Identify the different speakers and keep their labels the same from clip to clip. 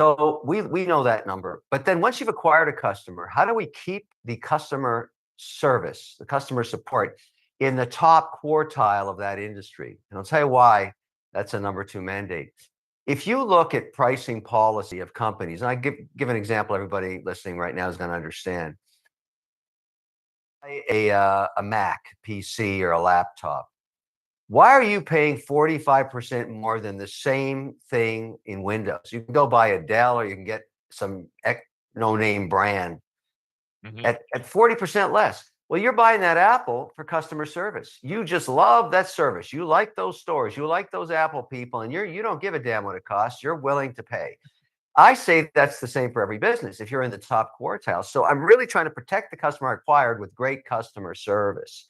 Speaker 1: So we know that number. But then once you've acquired a customer, how do we keep the customer service, the customer support in the top quartile of that industry? And I'll tell you why that's a number two mandate. If you look at pricing policy of companies, and I give an example everybody listening right now is going to understand. A Mac PC or a laptop. Why are you paying 45% more than the same thing in Windows? You can go buy a Dell or you can get some no-name brand at 40% less. Well, you're buying that Apple for customer service. You just love that service. You like those stores. You like those Apple people, and you don't give a damn what it costs. You're willing to pay. I say that's the same for every business if you're in the top quartile. So I'm really trying to protect the customer acquired with great customer service.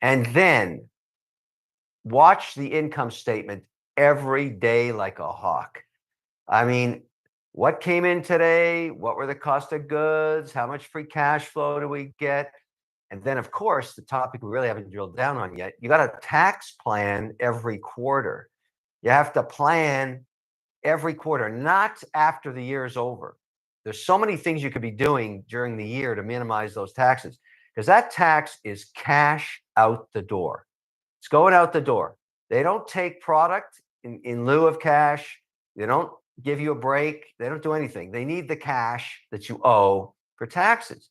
Speaker 1: And then watch the income statement every day like a hawk. I mean, what came in today? What were the cost of goods? How much free cash flow do we get? And then, of course, the topic we really haven't drilled down on yet, you got a tax plan every quarter. You have to plan every quarter, not after the year is over. There's so many things you could be doing during the year to minimize those taxes, because that tax is cash out the door. It's going out the door. They don't take product in lieu of cash. They don't give you a break. They don't do anything. They need the cash that you owe for taxes.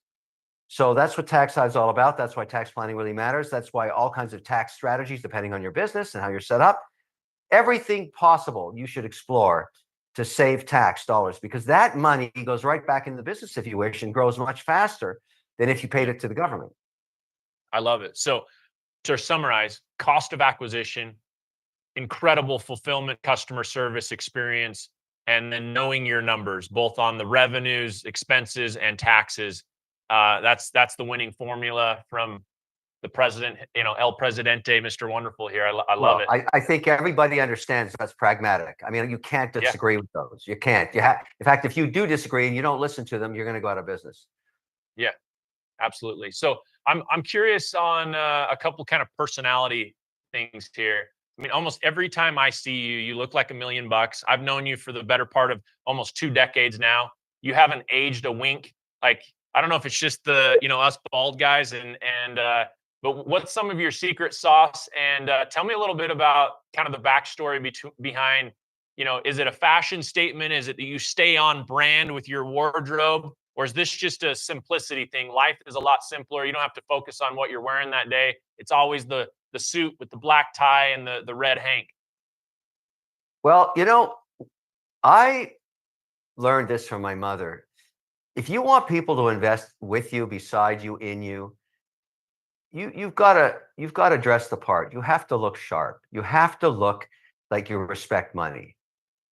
Speaker 1: So that's what tax side is all about. That's why tax planning really matters. That's why all kinds of tax strategies, depending on your business and how you're set up, everything possible you should explore to save tax dollars, because that money goes right back into the business if you wish and grows much faster than if you paid it to the government.
Speaker 2: I love it. So to summarize, cost of acquisition, incredible fulfillment, customer service experience, and then knowing your numbers, both on the revenues, expenses, and taxes. That's the winning formula from the president, El Presidente, Mr. Wonderful here. I love it.
Speaker 1: I think everybody understands that's pragmatic. I mean, you can't disagree with those. You can't. In fact, if you do disagree and you don't listen to them, you're going to go out of business.
Speaker 2: Yeah, absolutely. So I'm curious on a couple kind of personality things here. I mean, almost every time I see you, you look like $1 million. I've known you for the better part of almost 2 decades now. You haven't aged a wink. Like, I don't know if it's just the, us bald guys but what's some of your secret sauce? And tell me a little bit about kind of the backstory behind, is it a fashion statement? Is it that you stay on brand with your wardrobe? Or is this just a simplicity thing? Life is a lot simpler. You don't have to focus on what you're wearing that day. It's always the suit with the black tie and the red hank.
Speaker 1: Well, I learned this from my mother. If you want people to invest with you, beside you, in you, you've got to dress the part. You have to look sharp. You have to look like you respect money.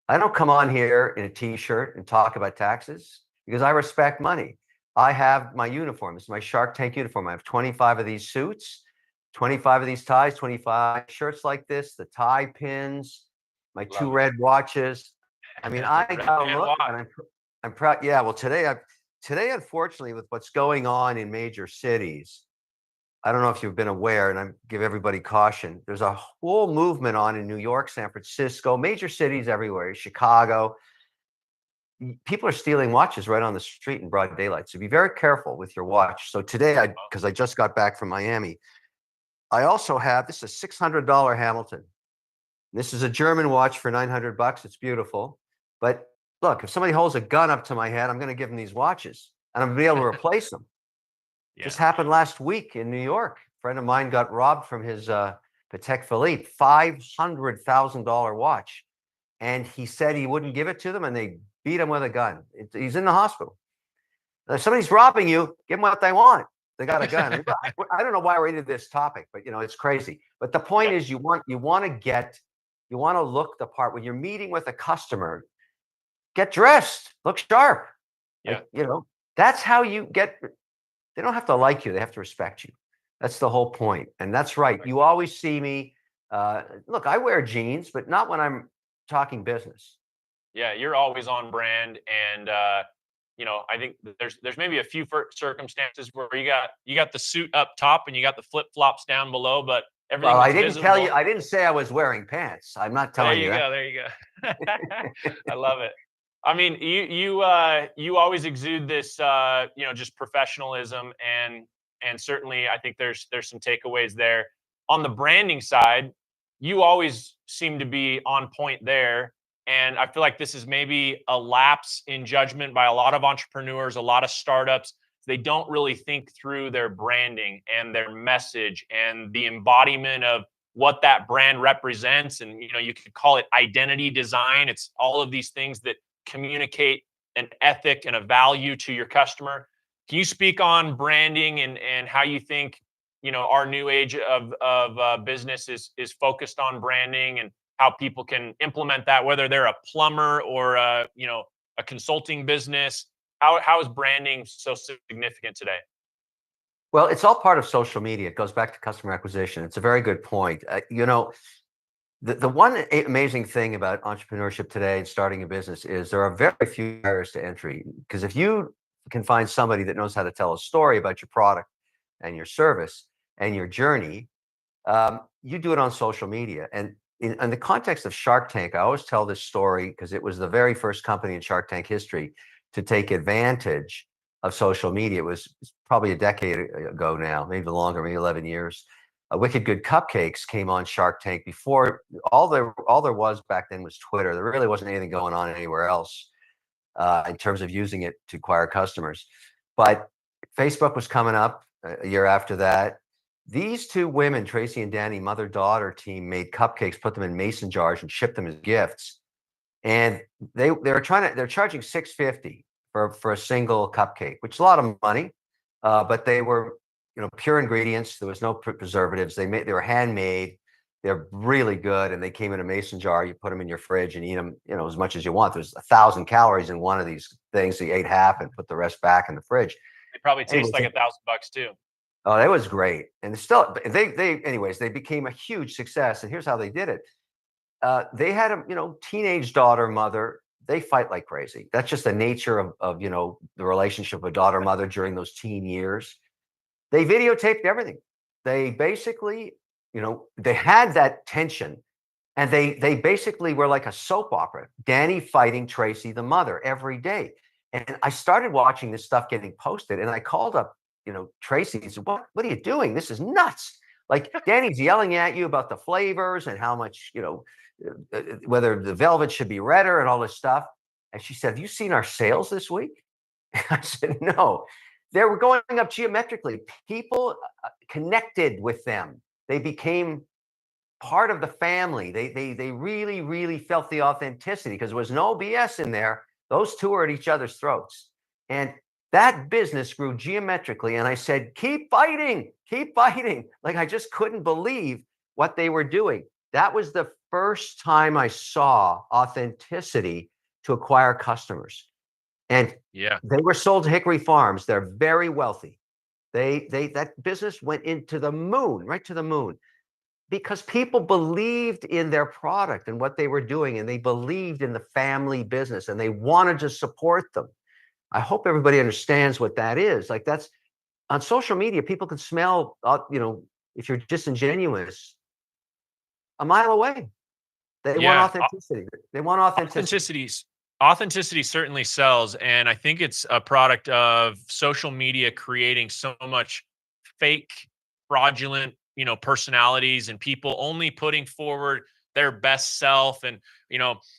Speaker 1: I don't come on here in a t-shirt and talk about taxes because I respect money. I have my uniform. It's my Shark Tank uniform. I have 25 of these suits, 25 of these ties, 25 shirts like this, the tie pins, my 2 red watches. I mean, I got to look, and I'm proud. Yeah, well, today, unfortunately, with what's going on in major cities, I don't know if you've been aware, and I give everybody caution. There's a whole movement on in New York, San Francisco, major cities everywhere, Chicago. People are stealing watches right on the street in broad daylight. So be very careful with your watch. So today, because I just got back from Miami, I also have, this is a $600 Hamilton. This is a German watch for $900. It's beautiful. But look, if somebody holds a gun up to my head, I'm going to give them these watches and I'm going to be able to replace them. Yeah. This happened last week in New York. A friend of mine got robbed from his Patek Philippe, $500,000 watch. And he said he wouldn't give it to them and they beat him with a gun. He's in the hospital. If somebody's robbing you, give them what they want. They got a gun. I don't know why we're into this topic, but it's crazy. But the point is you want to look the part. When you're meeting with a customer, get dressed, look sharp.
Speaker 2: Yeah.
Speaker 1: That's how you get. They don't have to like you. They have to respect you. That's the whole point. And that's right. You always see me. Look, I wear jeans, but not when I'm talking business.
Speaker 2: Yeah, you're always on brand. And, I think there's maybe a few circumstances where you got the suit up top and you got the flip flops down below, but everything.
Speaker 1: Well, I didn't tell you. I didn't say I was wearing pants. I'm not telling you that.
Speaker 2: There you go. I love it. I mean, you always exude this, just professionalism, and certainly I think there's some takeaways there. On the branding side, you always seem to be on point there, and I feel like this is maybe a lapse in judgment by a lot of entrepreneurs, a lot of startups. They don't really think through their branding and their message and the embodiment of what that brand represents, and you could call it identity design. It's all of these things that communicate an ethic and a value to your customer. Can you speak on branding and how you think our new age of business is focused on branding, and how people can implement that, whether they're a plumber or a consulting business? How is branding so significant today?
Speaker 1: Well, it's all part of social media. It goes back to customer acquisition. It's a very good point. The one amazing thing about entrepreneurship today and starting a business is there are very few barriers to entry. Because if you can find somebody that knows how to tell a story about your product and your service and your journey, you do it on social media. And in the context of Shark Tank, I always tell this story because it was the very first company in Shark Tank history to take advantage of social media. It was probably a decade ago now, maybe longer, maybe 11 years. Wicked Good Cupcakes came on Shark Tank before all there was back then was Twitter. There really wasn't anything going on anywhere else in terms of using it to acquire customers. But Facebook was coming up a year after that. These two women, Tracy and Danny, mother-daughter team, made cupcakes, put them in mason jars, and shipped them as gifts. And they're charging $6.50 for a single cupcake, which is a lot of money. But they were pure ingredients. There was no preservatives. They were handmade. They're really good, and they came in a mason jar. You put them in your fridge and eat them, as much as you want. There's 1,000 calories in one of these things. So you ate half and put the rest back in the fridge.
Speaker 2: It probably tastes
Speaker 1: Anyways,
Speaker 2: like $1,000 too.
Speaker 1: Oh, that was great. And still, they became a huge success. And here's how they did it. They had a, teenage daughter, mother. They fight like crazy. That's just the nature of the relationship of daughter, mother during those teen years. They videotaped everything. They basically, they had that tension, and they basically were like a soap opera. Danny fighting Tracy, the mother, every day. And I started watching this stuff getting posted, and I called up, Tracy and said, what are you doing? This is nuts. Like, Danny's yelling at you about the flavors and how much, whether the velvet should be redder and all this stuff. And she said, have you seen our sales this week? I said, no. They were going up geometrically. People connected with them. They became part of the family. They really, really felt the authenticity because there was no BS in there. Those two are at each other's throats. And that business grew geometrically. And I said, keep fighting, keep fighting. Like, I just couldn't believe what they were doing. That was the first time I saw authenticity to acquire customers. And
Speaker 2: Yeah.
Speaker 1: they were sold to Hickory Farms. They're very wealthy. That business went into the moon, right to the moon, because people believed in their product and what they were doing, and they believed in the family business, and they wanted to support them. I hope everybody understands what that is. Like, that's on social media. People can smell, if you're disingenuous, a mile away. They want authenticity. They want authenticity.
Speaker 2: Authenticity certainly sells, and I think it's a product of social media creating so much fake, fraudulent, personalities, and people only putting forward their best self. And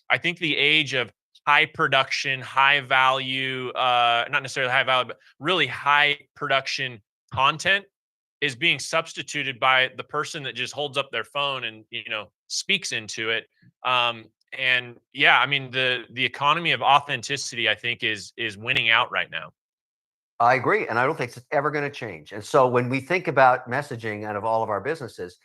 Speaker 2: I think the age of high production, high value, not necessarily high value, but really high production content is being substituted by the person that just holds up their phone and speaks into it. And yeah, I mean, the economy of authenticity, I think, is winning out right now.
Speaker 1: I agree, and I don't think it's ever going to change. And so when we think about messaging out of all of our businesses,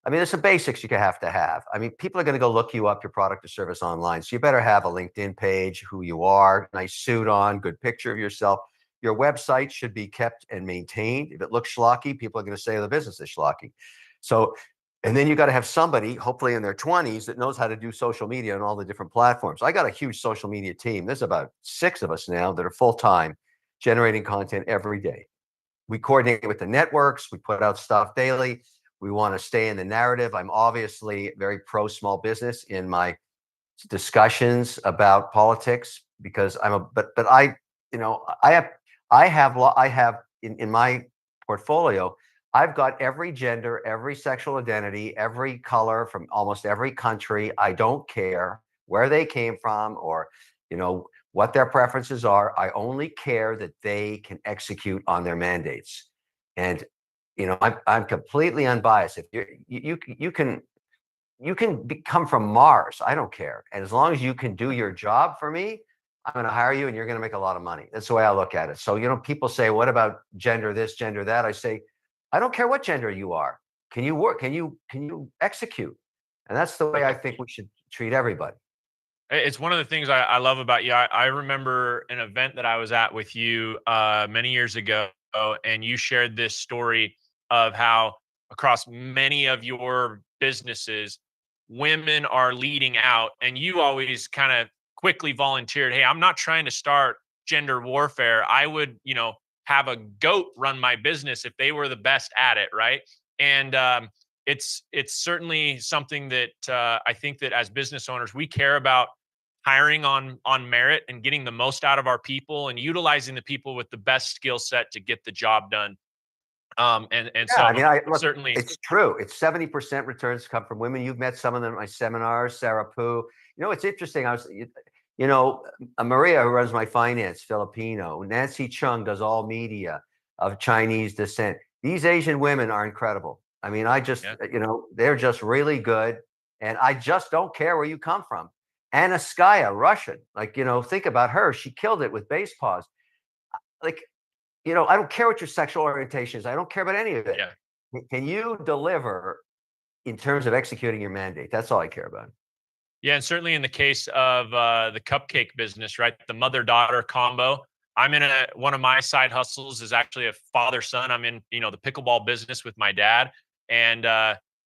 Speaker 1: I mean, there's some basics you have to have. I mean, people are going to go look you up, your product or service online. So you better have a LinkedIn page, who you are, nice suit on, good picture of yourself. Your website should be kept and maintained. If it looks schlocky, people are going to say the business is schlocky. So, and then you got to have somebody, hopefully in their 20s, that knows how to do social media on all the different platforms. I got a huge social media team. There's about 6 of us now that are full-time generating content every day. We coordinate with the networks. We put out stuff daily. We want to stay in the narrative. I'm obviously very pro small business in my discussions about politics. because but I, you know, I have in my portfolio, I've got every gender, every sexual identity, every color from almost every country. I don't care where they came from or, what their preferences are. I only care that they can execute on their mandates. And, I'm completely unbiased. If you can come from Mars. I don't care. And as long as you can do your job for me, I'm going to hire you and you're going to make a lot of money. That's the way I look at it. So, people say, what about gender this, gender that? I say, I don't care what gender you are. Can you work? Can you execute? And that's the way I think we should treat everybody.
Speaker 2: It's one of the things I love about you. I remember an event that I was at with you many years ago, and you shared this story of how across many of your businesses, women are leading out, and you always kind of quickly volunteered, "Hey, I'm not trying to start gender warfare. I would, have a goat run my business if they were the best at it, right?" And it's certainly something that I think that as business owners we care about hiring on merit and getting the most out of our people and utilizing the people with the best skill set to get the job done. And
Speaker 1: Yeah,
Speaker 2: so
Speaker 1: I mean, I look.
Speaker 2: certainly,
Speaker 1: It's true. It's 70% returns come from women. You've met some of them at my seminars. Sarah Poo. It's interesting. Maria, who runs my finance, Filipino. Nancy Chung does all media of Chinese descent. These Asian women are incredible. I mean,
Speaker 2: yeah,
Speaker 1: they're just really good, and I just don't care where you come from. Anaskaya, Russian. Like, think about her. She killed it with base paws. Like, I don't care what your sexual orientation is. I don't care about any of it.
Speaker 2: yeah.
Speaker 1: Can you deliver in terms of executing your mandate? That's all I care about.
Speaker 2: Yeah, and certainly in the case of the cupcake business, right? The mother-daughter combo. I'm in one of my side hustles is actually a father-son. I'm in, the pickleball business with my dad. And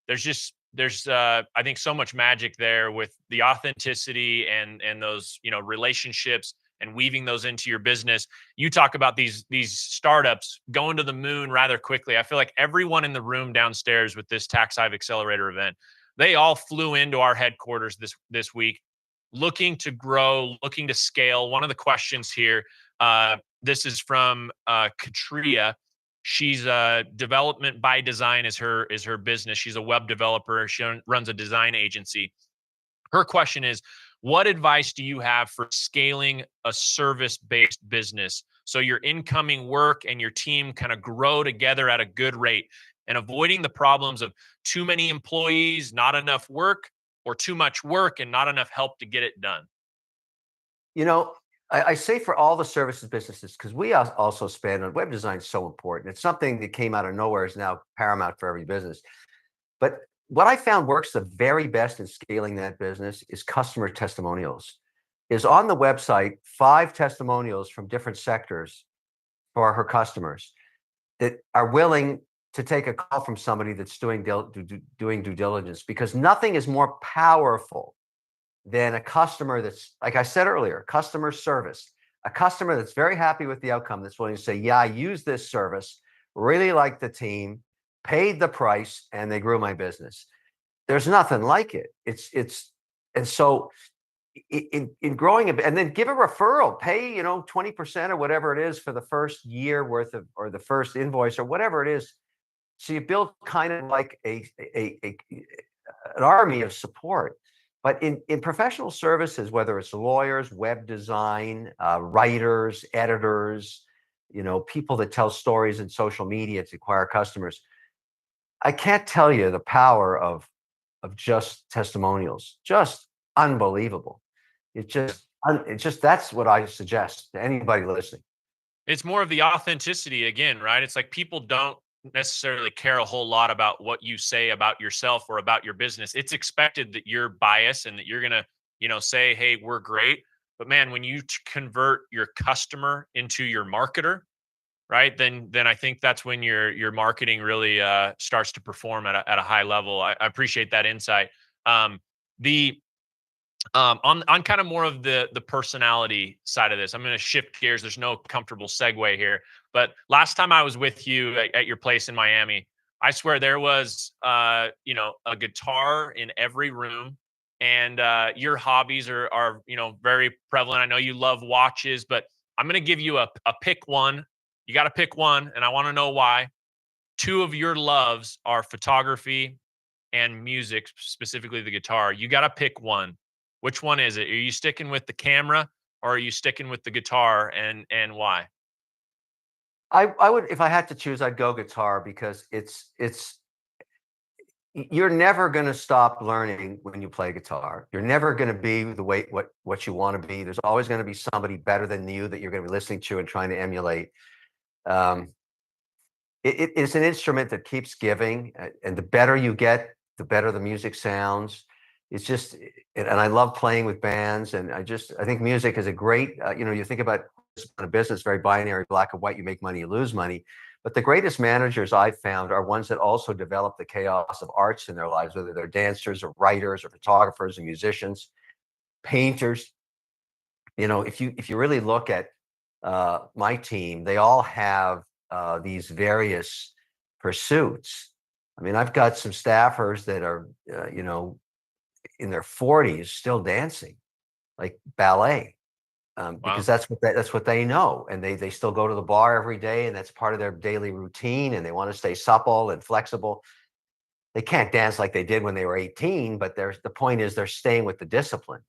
Speaker 2: there's I think so much magic there with the authenticity and those, relationships and weaving those into your business. You talk about these startups going to the moon rather quickly. I feel like everyone in the room downstairs with this Tax Hive Accelerator event, they all flew into our headquarters this week, looking to grow, looking to scale. One of the questions here, this is from Katria. She's development by design is her business. She's a web developer. She runs a design agency. Her question is, what advice do you have for scaling a service-based business so your incoming work and your team kind of grow together at a good rate and avoiding the problems of too many employees, not enough work, or too much work and not enough help to get it done?
Speaker 1: You know, I say for all the services businesses, because we also span on web design is so important. It's something that came out of nowhere is now paramount for every business. But what I found works the very best in scaling that business is customer testimonials. Is on the website 5 testimonials from different sectors for her customers that are willing to take a call from somebody that's doing due diligence, because nothing is more powerful than a customer that's, like I said earlier, customer service, a customer that's very happy with the outcome, that's willing to say, yeah, I use this service, really like the team, paid the price, and they grew my business. There's nothing like it. And so in growing it, and then give a referral, pay 20% or whatever it is for the first year worth of, or the first invoice or whatever it is. So you build kind of like an army of support. But in professional services, whether it's lawyers, web design, writers, editors, people that tell stories in social media to acquire customers, I can't tell you the power of just testimonials. Just unbelievable. It's just that's what I suggest to anybody listening.
Speaker 2: It's more of the authenticity again, right? It's like people don't necessarily care a whole lot about what you say about yourself or about your business. It's expected that you're biased and that you're going to, say, "Hey, we're great." But man, when you convert your customer into your marketer, right? Then I think that's when your marketing really starts to perform at a high level. I appreciate that insight. The on kind of more of the personality side of this, I'm going to shift gears. There's no comfortable segue here, but last time I was with you at your place in Miami, I swear there was a guitar in every room, and your hobbies are very prevalent. I know you love watches, but I'm going to give you a pick one. You got to pick one, and I want to know why. Two of your loves are photography and music, specifically the guitar. You got to pick one. Which one is it? Are you sticking with the camera, or are you sticking with the guitar, and why?
Speaker 1: I would, if I had to choose, I'd go guitar because you're never going to stop learning when you play guitar. You're never going to be the way what you want to be. There's always going to be somebody better than you that you're going to be listening to and trying to emulate. Um, it's an instrument that keeps giving, and the better you get, the better the music sounds. It's just, and I love playing with bands, and I think music is a great. You think about a business, very binary, black and white. You make money, you lose money. But the greatest managers I've found are ones that also develop the chaos of arts in their lives, whether they're dancers or writers or photographers or musicians, painters. If you really look at my team, they all have these various pursuits. I mean, I've got some staffers that are, in their 40s still dancing, like ballet, because
Speaker 2: Wow.
Speaker 1: that's what they know, and they still go to the bar every day, and that's part of their daily routine, and they want to stay supple and flexible. They can't dance like they did when they were 18, but the point is they're staying with the discipline.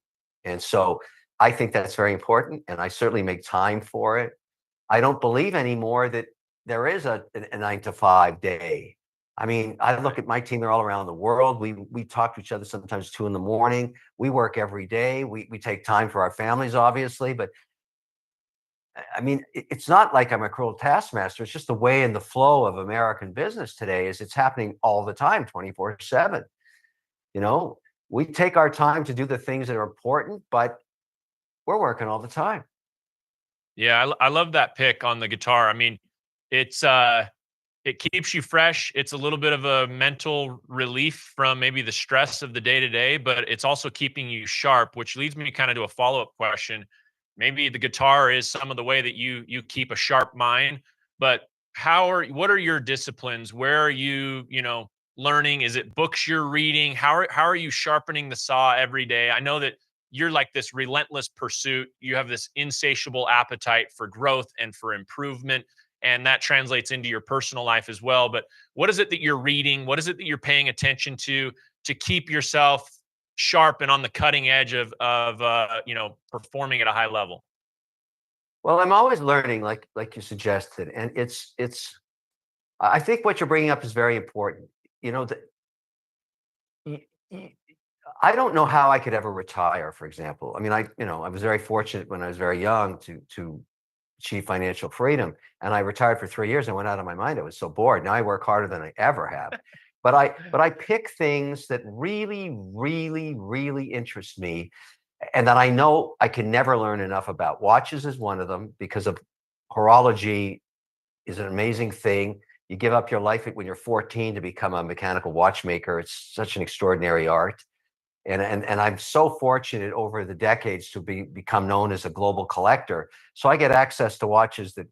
Speaker 1: And so I think that's very important, and I certainly make time for it. I don't believe anymore that there is a 9 to 5 day. I mean, I look
Speaker 2: Right.
Speaker 1: at my team, they're all around the world. We talk to each other sometimes 2 in the morning. We work every day. We take time for our families, obviously, but I mean, it's not like I'm a cruel taskmaster. It's just the way and the flow of American business today is it's happening all the time, 24/7. You know, we take our time to do the things that are important, but we're working all the time.
Speaker 2: Yeah, I love that pick on the guitar. I mean, it's it keeps you fresh. It's a little bit of a mental relief from maybe the stress of the day to day, but it's also keeping you sharp, which leads me kind of to a follow up question. Maybe the guitar is some of the way that you keep a sharp mind, but what are your disciplines? Where are you learning? Is it books you're reading? How are you sharpening the saw every day? I know that you're like this relentless pursuit. You have this insatiable appetite for growth and for improvement, and that translates into your personal life as well. But what is it that you're reading? What is it that you're paying attention to keep yourself sharp and on the cutting edge of performing at a high level?
Speaker 1: Well, I'm always learning, like you suggested, and I think what you're bringing up is very important. You know, that y- y- I don't know how I could ever retire, for example. I mean, I was very fortunate when I was very young to achieve financial freedom, and I retired for 3 years. I went out of my mind. I was so bored. Now I work harder than I ever have. But I pick things that really, really, really interest me, and that I know I can never learn enough about. Watches is one of them because of horology is an amazing thing. You give up your life when you're 14 to become a mechanical watchmaker. It's such an extraordinary art. And I'm so fortunate over the decades to become known as a global collector. So I get access to watches that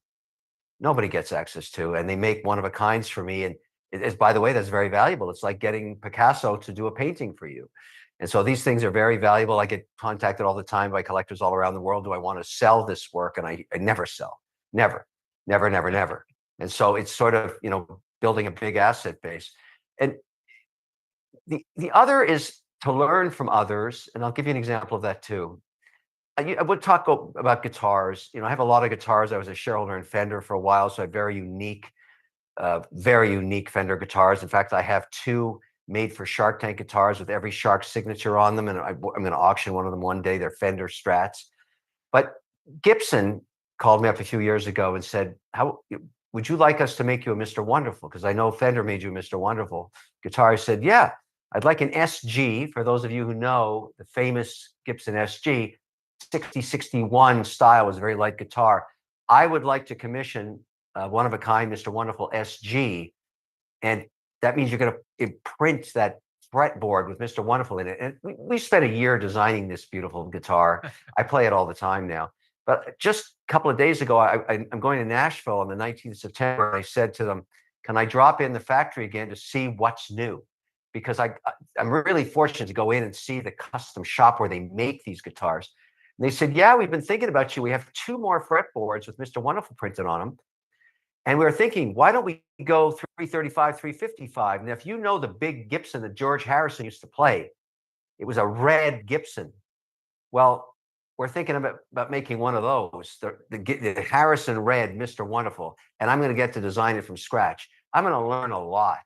Speaker 1: nobody gets access to, and they make one of a kinds for me. And by the way, that's very valuable. It's like getting Picasso to do a painting for you. And so these things are very valuable. I get contacted all the time by collectors all around the world. Do I want to sell this work? And I never sell. Never, never, never, never. And so it's sort of, building a big asset base. And the other is to learn from others. And I'll give you an example of that too. I would talk about guitars. I have a lot of guitars. I was a shareholder in Fender for a while, so I have very unique Fender guitars. In fact, I have two made for Shark Tank guitars with every Shark signature on them, and I'm going to auction one of them one day. They're Fender Strats. But Gibson called me up a few years ago and said, "How would you like us to make you a Mr. Wonderful? Because I know Fender made you a Mr. Wonderful guitar." I said, "Yeah, I'd like an SG." For those of you who know the famous Gibson SG, 6061 style was a very light guitar. I would like to commission one of a kind Mr. Wonderful SG, and that means you're going to imprint that fretboard with Mr. Wonderful in it. And we spent a year designing this beautiful guitar. I play it all the time now. But just a couple of days ago, I'm going to Nashville on the 19th of September. And I said to them, "Can I drop in the factory again to see what's new?" because I'm really fortunate to go in and see the custom shop where they make these guitars. And they said, yeah, we've been thinking about you. We have 2 more fretboards with Mr. Wonderful printed on them. And we were thinking, why don't we go 335, 355? And if you know the big Gibson that George Harrison used to play, it was a red Gibson. Well, we're thinking about making one of those, the Harrison Red Mr. Wonderful, and I'm going to get to design it from scratch. I'm going to learn a lot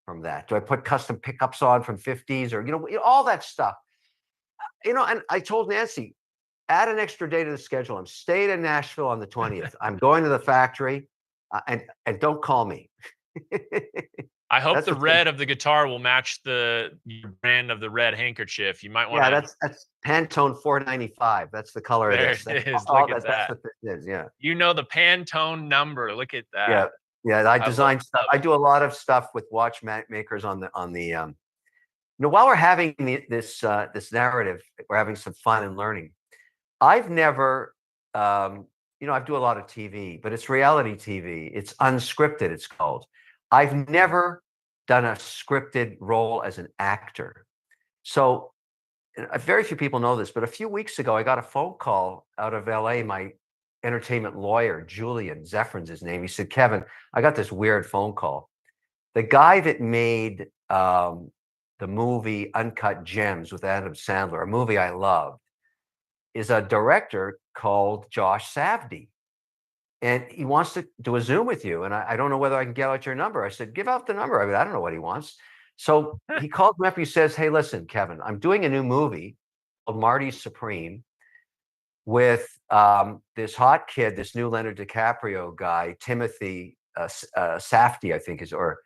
Speaker 1: from that. Do I put custom pickups on from 50s or, all that stuff? And I told Nancy, add an extra day to the schedule. I'm staying in Nashville on the 20th. I'm going to the factory, and don't call me.
Speaker 2: I hope
Speaker 1: That's
Speaker 2: the
Speaker 1: the thing.
Speaker 2: red of the guitar will match your brand of the red handkerchief. You might want
Speaker 1: Yeah,
Speaker 2: to.
Speaker 1: that's Pantone 495. That's the color of
Speaker 2: There
Speaker 1: this.
Speaker 2: it
Speaker 1: That's
Speaker 2: is.
Speaker 1: all
Speaker 2: Look at
Speaker 1: that's
Speaker 2: that.
Speaker 1: what this is. Yeah.
Speaker 2: You know the Pantone number. Look at
Speaker 1: Yeah.
Speaker 2: that.
Speaker 1: Yeah. I
Speaker 2: I love,
Speaker 1: design stuff.
Speaker 2: love
Speaker 1: I
Speaker 2: it.
Speaker 1: do a lot of stuff with watch makers while we're having this narrative, we're having some fun and learning. I've never, I do a lot of TV, but it's reality TV. It's unscripted, it's called. I've never done a scripted role as an actor. So very few people know this, but a few weeks ago, I got a phone call out of LA. My entertainment lawyer, Julian Zeffrin's his name. He said, Kevin, I got this weird phone call. The guy that made the movie Uncut Gems with Adam Sandler, a movie I love, is a director called Josh Savdi. And he wants to do a Zoom with you. And I don't know whether I can get out your number. I said, give out the number. I don't know what he wants. So he calls me up. He says, hey, listen, Kevin, I'm doing a new movie called Marty's Supreme with this hot kid, this new Leonardo DiCaprio guy, Timothy Safdie, I think or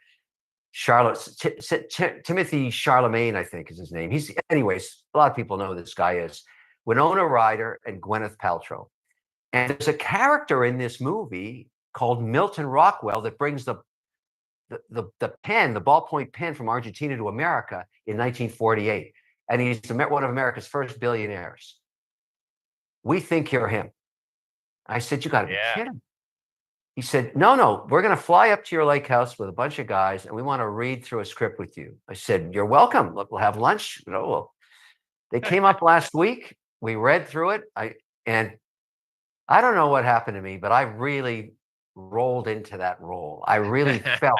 Speaker 1: Timothy Charlemagne, I think is his name. Anyways, a lot of people know who this guy is. Winona Ryder and Gwyneth Paltrow. And there's a character in this movie called Milton Rockwell that brings the pen, the ballpoint pen from Argentina to America in 1948. And he's one of America's first billionaires. We think you're him. I said, you got to be kidding. He said, no, we're going to fly up to your lake house with a bunch of guys, and we want to read through a script with you. I said, you're welcome. Look, we'll have lunch. They came up last week. We read through it. And I don't know what happened to me, but I really rolled into that role. I really felt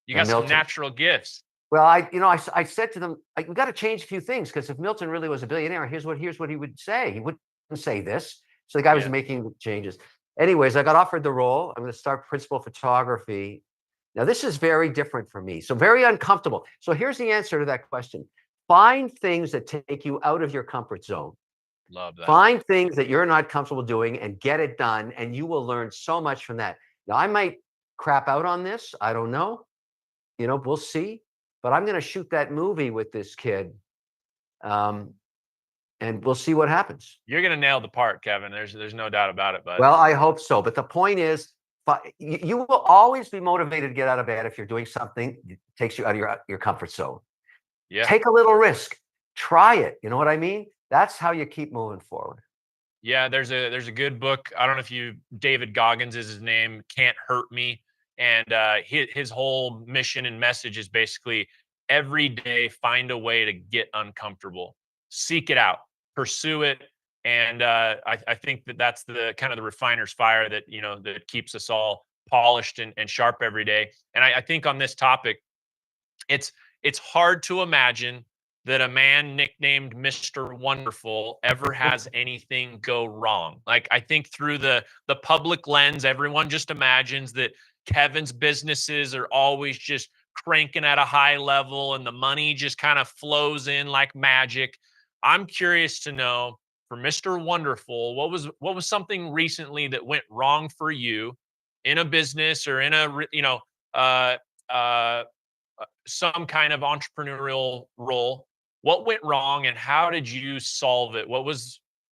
Speaker 2: you got some natural gifts.
Speaker 1: Well, I said to them, we got to change a few things, because if Milton really was a billionaire, here's what he would say. He wouldn't say this. So the guy was making the changes. Anyways, I got offered the role. I'm going to start principal photography. Now, this is very different for me. So very uncomfortable. So here's the answer to that question. Find things that take you out of your comfort zone.
Speaker 2: Love that.
Speaker 1: Find things that you're not comfortable doing and get it done, and you will learn so much from that. Now, I might crap out on this. I don't know. We'll see. But I'm going to shoot that movie with this kid, and we'll see what happens.
Speaker 2: You're going to nail the part, Kevin. There's no doubt about it, bud.
Speaker 1: Well, I hope so. But the point is, you will always be motivated to get out of bed if you're doing something that takes you out of your comfort zone.
Speaker 2: Yeah.
Speaker 1: Take a little risk. Try it. You know what I mean? That's how you keep moving forward.
Speaker 2: Yeah, there's a good book. I don't know if David Goggins is his name, Can't Hurt Me. And his whole mission and message is basically every day find a way to get uncomfortable. Seek it out, pursue it. And I think that's the kind of the refiner's fire that, that keeps us all polished and sharp every day. And I think on this topic, it's hard to imagine that a man nicknamed Mr. Wonderful ever has anything go wrong. Like, I think through the public lens, everyone just imagines that Kevin's businesses are always just cranking at a high level and the money just kind of flows in like magic. I'm curious to know, for Mr. Wonderful, what was something recently that went wrong for you in a business or in a some kind of entrepreneurial role? What went wrong and how did you solve it?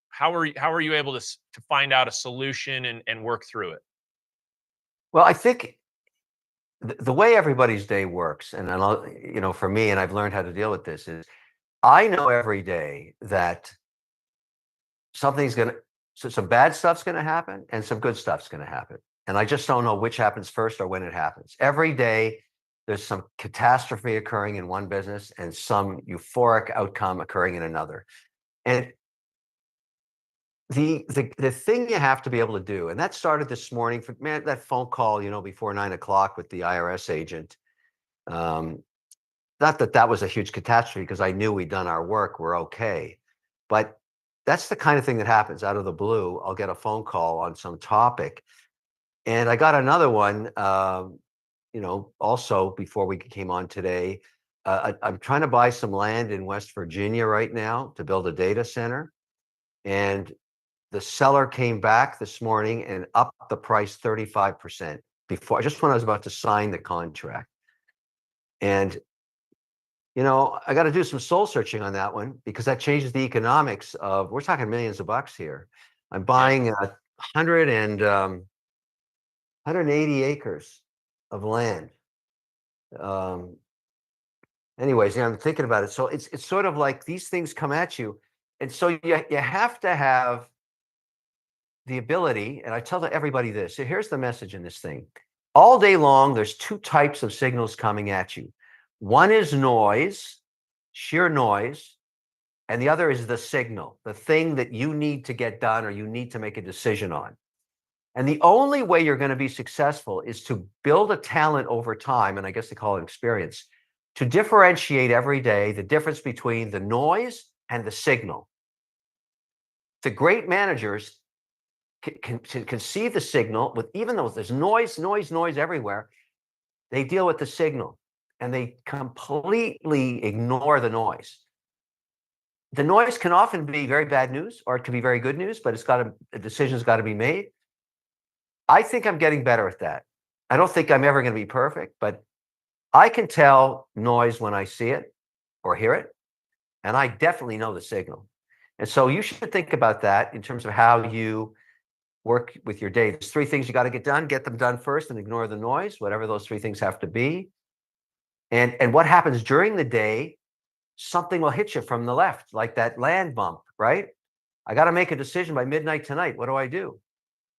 Speaker 2: How are you able to find out a solution and work through it?
Speaker 1: Well, I think the way everybody's day works, and for me, and I've learned how to deal with this, is I know every day that some bad stuff's going to happen and some good stuff's going to happen. And I just don't know which happens first or when it happens. Every day, there's some catastrophe occurring in one business and some euphoric outcome occurring in another. And the thing you have to be able to do, and that started this morning for man, that phone call, before 9 o'clock with the IRS agent. Um, Not that that was a huge catastrophe because I knew we'd done our work, we're okay. But that's the kind of thing that happens out of the blue. I'll get a phone call on some topic. And I got another one, also before we came on today. I'm trying to buy some land in West Virginia right now to build a data center. And the seller came back this morning and upped the price 35% before, just when I was about to sign the contract. And I got to do some soul searching on that one because that changes the economics of, we're talking millions of bucks here. I'm
Speaker 2: Yeah.
Speaker 1: buying 180 acres of land. Um, Anyways, I'm thinking about it. So it's sort of like these things come at you. And so you have to have the ability, and I tell everybody this. So here's the message in this thing. All day long, there's two types of signals coming at you. One is noise, sheer noise, and the other is the signal, the thing that you need to get done or you need to make a decision on. And the only way you're going to be successful is to build a talent over time, and I guess they call it experience, to differentiate every day the difference between the noise and the signal. The great managers can see the signal, with even though there's noise everywhere, they deal with the signal and they completely ignore the noise. The noise can often be very bad news or it can be very good news, but a decision's got to be made. I think I'm getting better at that. I don't think I'm ever going to be perfect, but I can tell noise when I see it or hear it, and I definitely know the signal. And so you should think about that in terms of how you work with your day. There's three things you got to get done. Get them done first and ignore the noise, whatever those three things have to be. And what happens during the day, something will hit you from the left, like that land bump, right? I got to make a decision by midnight tonight. What do I do?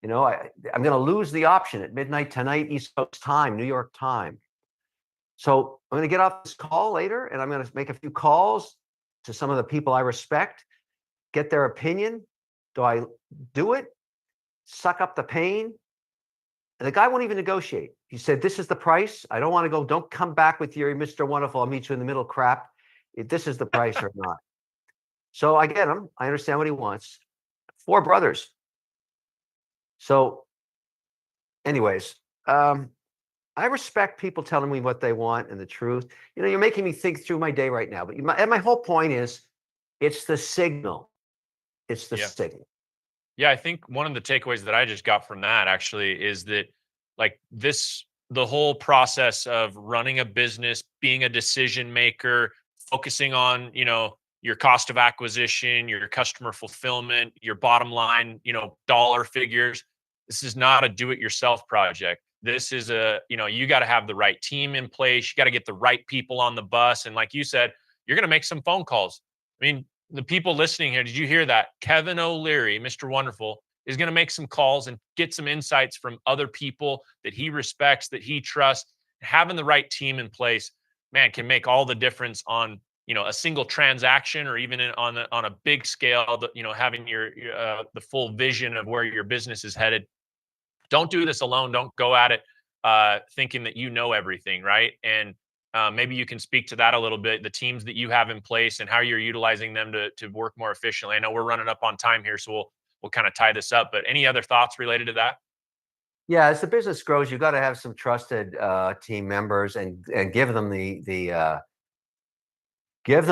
Speaker 1: I'm going to lose the option at midnight tonight, East Coast time, New York time. So I'm going to get off this call later and I'm going to make a few calls to some of the people I respect, get their opinion. Do I do it? Suck up the pain? And the guy won't even negotiate. He said, this is the price. I don't want to go. Don't come back with your Mr. Wonderful. I'll meet you in the middle crap. If this is the price or not. So I get him. I understand what he wants. 4 brothers. So anyways, I respect people telling me what they want and the truth. You're making me think through my day right now. But my whole point is, it's the signal. It's the signal.
Speaker 2: Yeah, I think one of the takeaways that I just got from that actually is that the whole process of running a business, being a decision maker, focusing on, your cost of acquisition, your customer fulfillment, your bottom line, dollar figures. This is not a do it yourself project. This is you got to have the right team in place. You got to get the right people on the bus. And like you said, you're going to make some phone calls. I mean, the people listening here, did you hear that? Kevin O'Leary, Mr. Wonderful, is going to make some calls and get some insights from other people that he respects, that he trusts. Having the right team in place, man, can make all the difference on a single transaction or even on a big scale. Having your the full vision of where your business is headed. Don't do this alone. Don't go at it thinking that you know everything, right? And maybe you can speak to that a little bit, the teams that you have in place and how you're utilizing them to work more efficiently. I know we're running up on time here, so we'll kind of tie this up. But any other thoughts related to that?
Speaker 1: Yeah, as the business grows, you've got to have some trusted team members and give them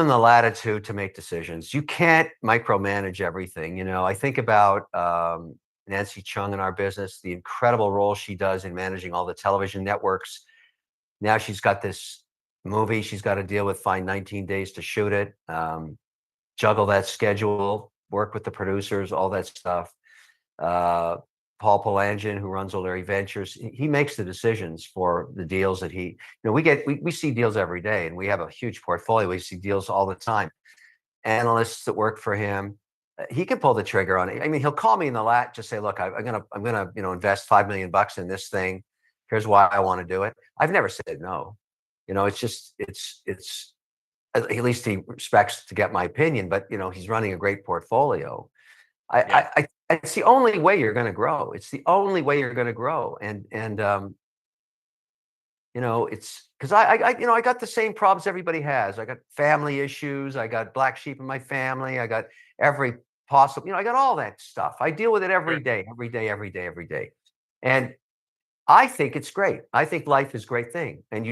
Speaker 1: the latitude to make decisions. You can't micromanage everything. I think about Nancy Chung in our business, the incredible role she does in managing all the television networks. Now she's got this movie she's got to deal with, find 19 days to shoot it, juggle that schedule, work with the producers, all that stuff. Paul Palangin, who runs O'Leary Ventures, he makes the decisions for the deals that we see deals every day, and we have a huge portfolio. We see deals all the time. Analysts that work for him, he can pull the trigger on it. I mean, he'll call me in the lat, just say, look, I'm gonna invest $5 million in this thing. Here's why I want to do it. I've never said no. It's just it's at least he respects to get my opinion, but he's running a great portfolio.
Speaker 2: Yeah.
Speaker 1: It's the only way you're going to grow. It's the only way you're going to grow. It's because I got the same problems everybody has. I got family issues. I got black sheep in my family. I got every possible, I got all that stuff. I deal with it every
Speaker 2: Sure.
Speaker 1: day, every day, every day, every day. And I think it's great. I think life is a great thing. And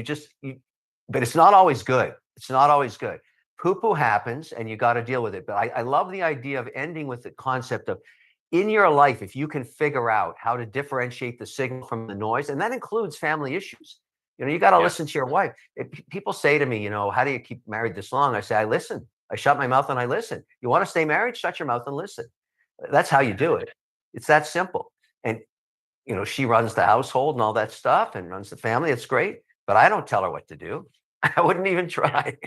Speaker 1: but it's not always good. It's not always good. Poo-poo happens and you got to deal with it. But I love the idea of ending with the concept of in your life, if you can figure out how to differentiate the signal from the noise, and that includes family issues. You got to
Speaker 2: Yeah.
Speaker 1: listen to your wife. People say to me, how do you keep married this long? I say, I listen. I shut my mouth and I listen. You want to stay married? Shut your mouth and listen. That's how you do it. It's that simple. And she runs the household and all that stuff and runs the family. It's great, but I don't tell her what to do. I wouldn't even
Speaker 2: Yeah.
Speaker 1: try.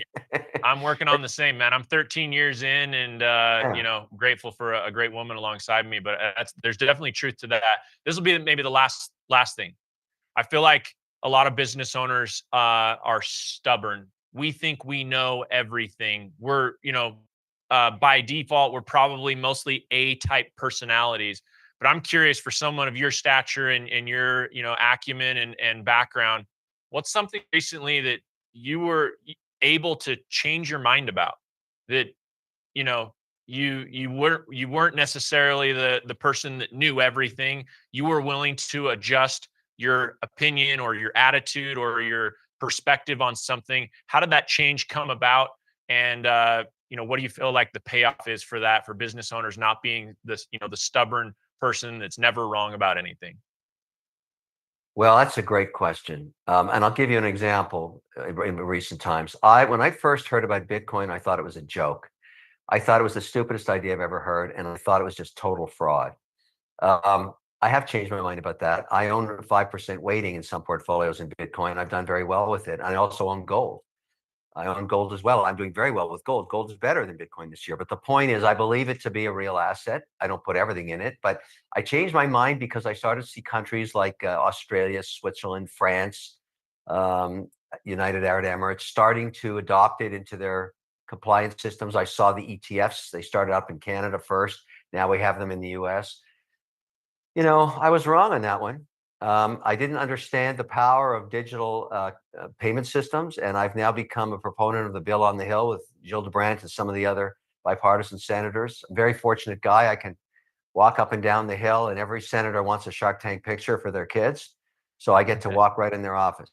Speaker 2: I'm working on the same, man. I'm 13 years in, and
Speaker 1: Yeah.
Speaker 2: grateful for a great woman alongside me. But there's definitely truth to that. This will be maybe the last thing. I feel like a lot of business owners are stubborn. We think we know everything. We're, by default, we're probably mostly A type personalities. But I'm curious for someone of your stature and your, acumen and background, what's something recently that you were able to change your mind about that, you know, you weren't necessarily the person that knew everything. You were willing to adjust your opinion or your attitude or your perspective on something. How did that change come about? And what do you feel like the payoff is for that, for business owners not being this, the stubborn person that's never wrong about anything?
Speaker 1: Well, that's a great question. And I'll give you an example in recent times. When I first heard about Bitcoin, I thought it was a joke. I thought it was the stupidest idea I've ever heard, and I thought it was just total fraud. Um, I have changed my mind about that. I own 5% weighting in some portfolios in Bitcoin. I've done very well with it. I also own gold. I own gold as well. I'm doing very well with gold. Gold is better than Bitcoin this year. But the point is, I believe it to be a real asset. I don't put everything in it, but I changed my mind because I started to see countries like Australia, Switzerland, France, um, United Arab Emirates starting to adopt it into their compliance systems. I saw the ETFs. They started up in Canada first. Now we have them in the US. I was wrong on that one. I didn't understand the power of digital payment systems, and I've now become a proponent of the bill on the Hill with Jill DeBrandt and some of the other bipartisan senators. I'm a very fortunate guy. I can walk up and down the Hill, and every senator wants a Shark Tank picture for their kids, so I get to walk right in their office,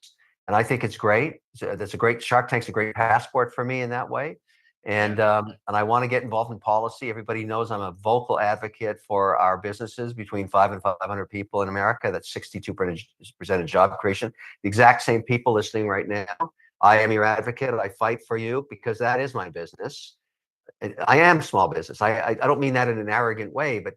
Speaker 1: and I think it's great. That's a great Shark Tank's a great passport for me in that way.
Speaker 2: Yeah.
Speaker 1: And I want to get involved in policy. Everybody knows I'm a vocal advocate for our businesses between 500 people in America. That's 62% of job creation. The exact same people listening right now. I am your advocate. I fight for you because that is my business. I am small business. I don't mean that in an arrogant way, but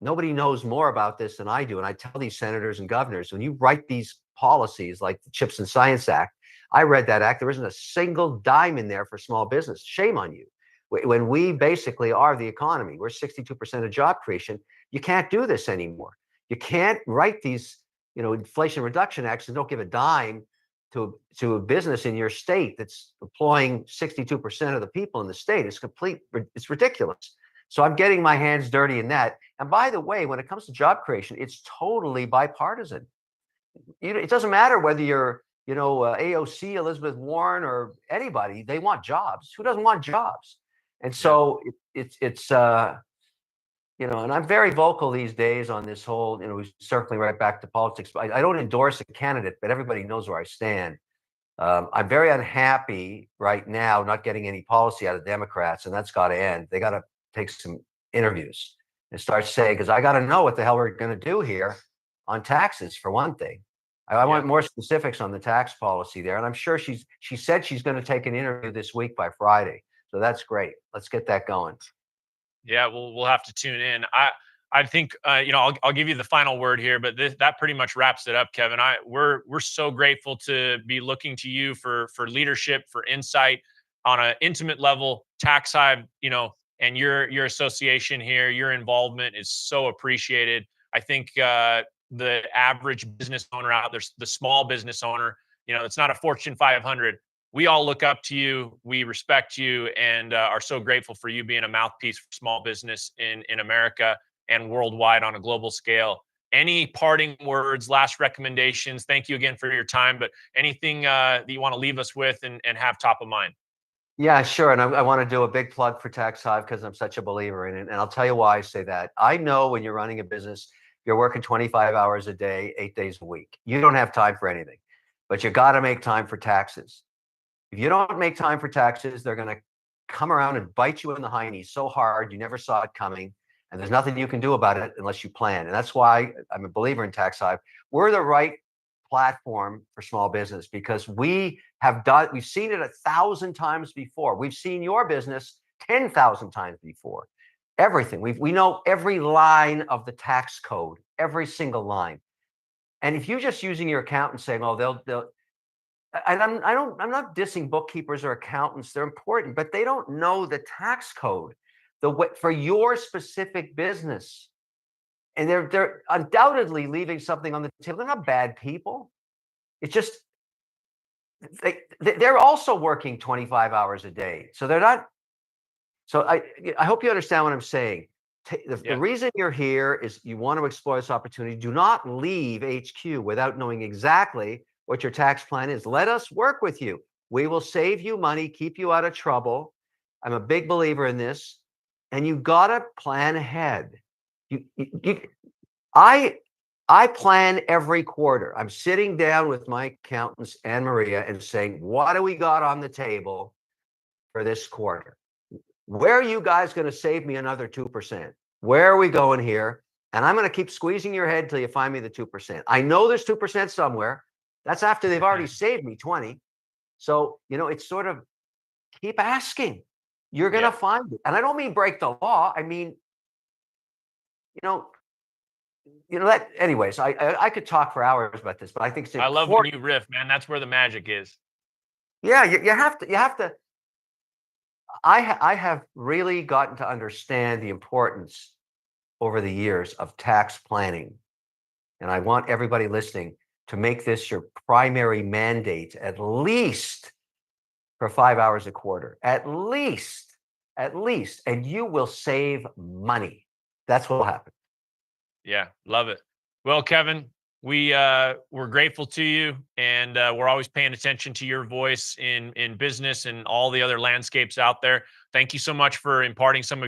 Speaker 1: nobody knows more about this than I do. And I tell these senators and governors, when you write these policies like the Chips and Science Act, I read that act. There isn't a single dime in there for small business. Shame on you. When we basically are the economy, we're 62% of job creation. You can't do this anymore. You can't write these, Inflation Reduction Acts and don't give a dime to a business in your state that's employing 62% of the people in the state. It's ridiculous. So I'm getting my hands dirty in that. And by the way, when it comes to job creation, it's totally bipartisan. It doesn't matter whether you're, AOC, Elizabeth Warren, or anybody. They want jobs. Who doesn't want jobs? And
Speaker 2: Yeah.
Speaker 1: so and I'm very vocal these days on this whole, circling right back to politics. I don't endorse a candidate, but everybody knows where I stand. I'm very unhappy right now not getting any policy out of Democrats, and that's got to end. They got to take some interviews and start saying, because I got to know what the hell we're going to do here on taxes, for one thing. I
Speaker 2: Yeah.
Speaker 1: want more specifics on the tax policy there, and I'm sure she said she's going to take an interview this week by Friday, so that's great. Let's get that going.
Speaker 2: Yeah, we'll have to tune in. I think I'll give you the final word here, but that pretty much wraps it up, Kevin. We're so grateful to be looking to you for leadership, for insight on an intimate level. Tax Hive, and your association here, your involvement is so appreciated. I think the average business owner out there, the small business owner, it's not a Fortune 500. We all look up to you. We respect you, and are so grateful for you being a mouthpiece for small business in America and worldwide on a global scale. Any parting words, last recommendations? Thank you again for your time, but anything that you want to leave us with and have top of mind?
Speaker 1: Yeah, sure. And I want to do a big plug for Tax Hive because I'm such a believer in it. And I'll tell you why I say that. I know when you're running a business, you're working 25 hours a day, 8 days a week. You don't have time for anything, but you got to make time for taxes. If you don't make time for taxes, they're going to come around and bite you in the hind knees so hard you never saw it coming. And there's nothing you can do about it unless you plan. And that's why I'm a believer in Tax Hive. We're the right platform for small business because we've seen it 1,000 times before. We've seen your business 10,000 times before. Everything. We know every line of the tax code, every single line. And if you're just using your accountant saying, "Oh, they'll," and I'm not dissing bookkeepers or accountants. They're important, but they don't know the tax code, the way for your specific business. And they're undoubtedly leaving something on the table. They're not bad people. It's just they're also working 25 hours a day. So they're not. So I hope you understand what I'm saying. The reason you're here is you want to explore this opportunity. Do not leave HQ without knowing exactly what your tax plan is. Let us work with you. We will save you money, keep you out of trouble. I'm a big believer in this. And you got to plan ahead. I plan every quarter. I'm sitting down with my accountants and Maria and saying, what do we got on the table for this quarter? Where are you guys going to save me another 2%? Where are we going here? And I'm going to keep squeezing your head till you find me the 2%. I know there's 2% somewhere. That's after they've already saved me 20. So, it's sort of keep asking. You're going to find it. And I don't mean break the law. I mean, that anyways, I could talk for hours about this, but I think it's
Speaker 2: I
Speaker 1: important.
Speaker 2: love when you riff, man. That's where the magic is.
Speaker 1: Yeah, you have to. I have really gotten to understand the importance over the years of tax planning. And I want everybody listening to make this your primary mandate, at least for 5 hours a quarter, at least, and you will save money. That's what will happen.
Speaker 2: Yeah, love it. Well, Kevin, we're grateful to you, and we're always paying attention to your voice in business and all the other landscapes out there. Thank you so much for imparting some of